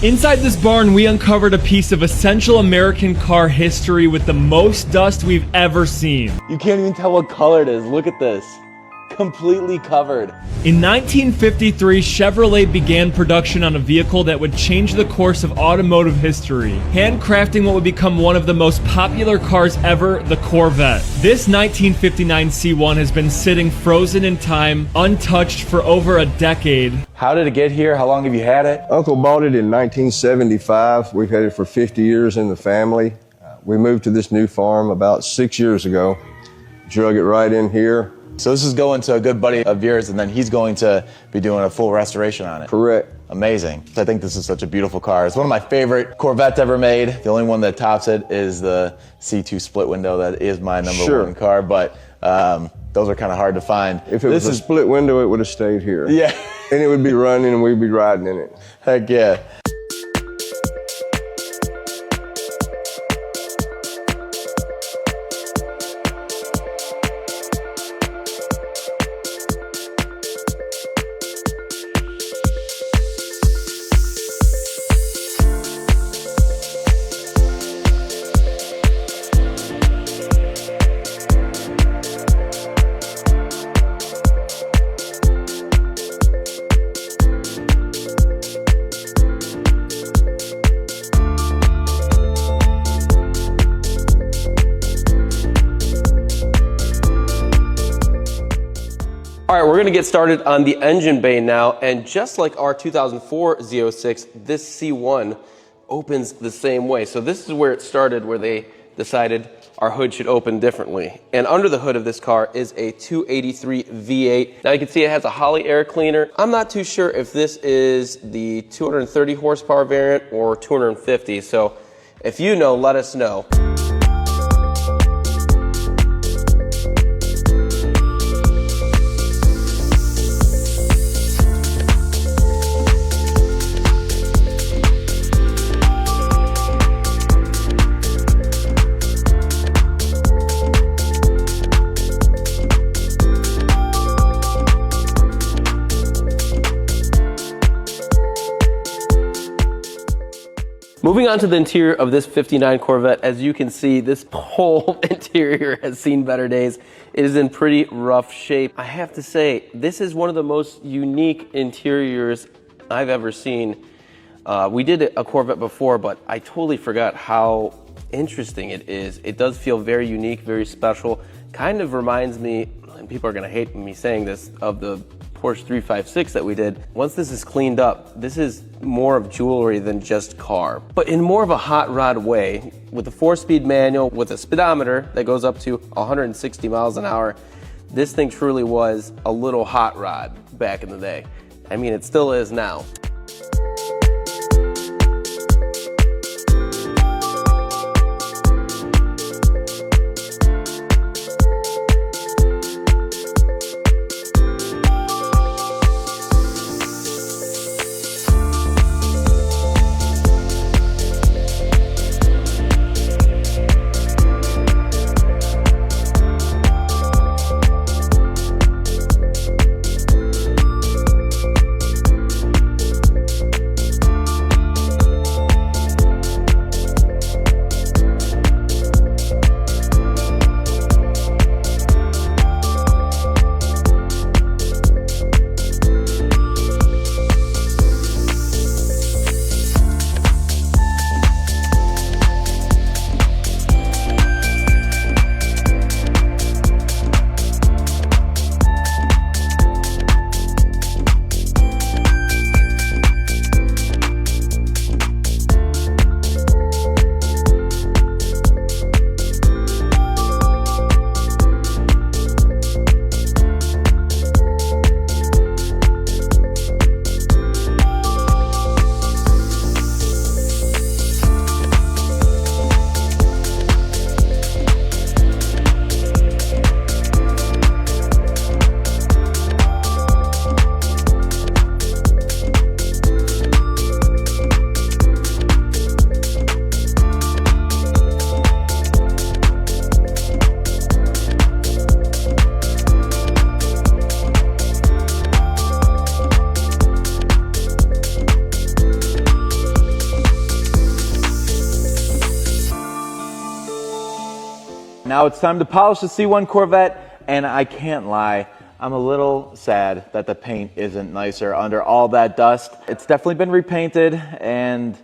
Inside this barn, we uncovered a piece of essential American car history with the most dust we've ever seen. You can't even tell what color it is. Look at this. Completely covered. In 1953, Chevrolet began production on a vehicle that would change the course of automotive history, handcrafting what would become one of the most popular cars ever, the Corvette. This 1959 C1 has been sitting frozen in time, untouched for over a decade. How did it get here? How long have you had it? Uncle bought it in 1975. We've had it for 50 years in the family. We moved to this new farm about 6 years ago. Drug it right in here. So this is going to a good buddy of yours, and then he's going to be doing a full restoration on it. Correct. Amazing. I think this is such a beautiful car. It's one of my favorite Corvettes ever made. The only one that tops it is the C2 split window. That is my number one car, but those are kind of hard to find. If it was a split window, it would have stayed here. Yeah. And it would be running and we'd be riding in it. Heck yeah. All right, we're gonna get started on the engine bay now, and just like our 2004 Z06, this C1 opens the same way. So this is where it started, where they decided our hood should open differently. And under the hood of this car is a 283 V8. Now you can see it has a Holley air cleaner. I'm not too sure if this is the 230 horsepower variant or 250, so if you know, let us know. Moving on to the interior of this 59 Corvette, as you can see, this whole interior has seen better days. It is in pretty rough shape. I have to say, this is one of the most unique interiors I've ever seen. We did a Corvette before, but I totally forgot how interesting it is. It does feel very unique, very special. Kind of reminds me, and people are gonna hate me saying this, of the Porsche 356 that we did. Once this is cleaned up, this is more of jewelry than just car, but in more of a hot rod way, with a 4-speed manual, with a speedometer that goes up to 160 miles an hour. This thing truly was a little hot rod back in the day. I mean, it still is now. Now it's time to polish the C1 Corvette, and I can't lie, I'm a little sad that the paint isn't nicer under all that dust. It's definitely been repainted and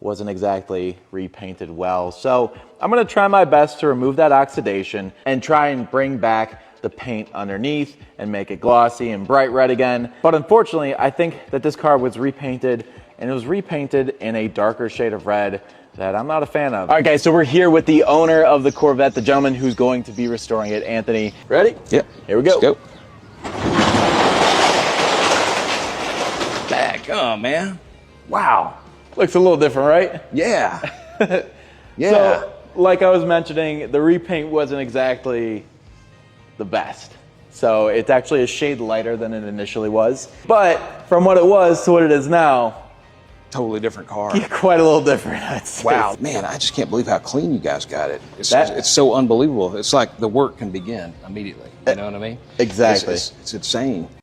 wasn't exactly repainted well. So I'm gonna try my best to remove that oxidation and try and bring back the paint underneath and make it glossy and bright red again. But unfortunately, I think that this car was repainted, and it was repainted in a darker shade of red that I'm not a fan of. All right, guys, so we're here with the owner of the Corvette, the gentleman who's going to be restoring it, Anthony. Ready? Yep. Here we go. Let's go. Daggum, man. Wow. Looks a little different, right? Yeah. Yeah. So, like I was mentioning, the repaint wasn't exactly the best. So it's actually a shade lighter than it initially was. But from what it was to what it is now, Totally different car. quite a little different, I'd say. Wow. Man, I just can't believe how clean you guys got it. It's so unbelievable. It's like the work can begin immediately. You know what I mean? Exactly. It's insane.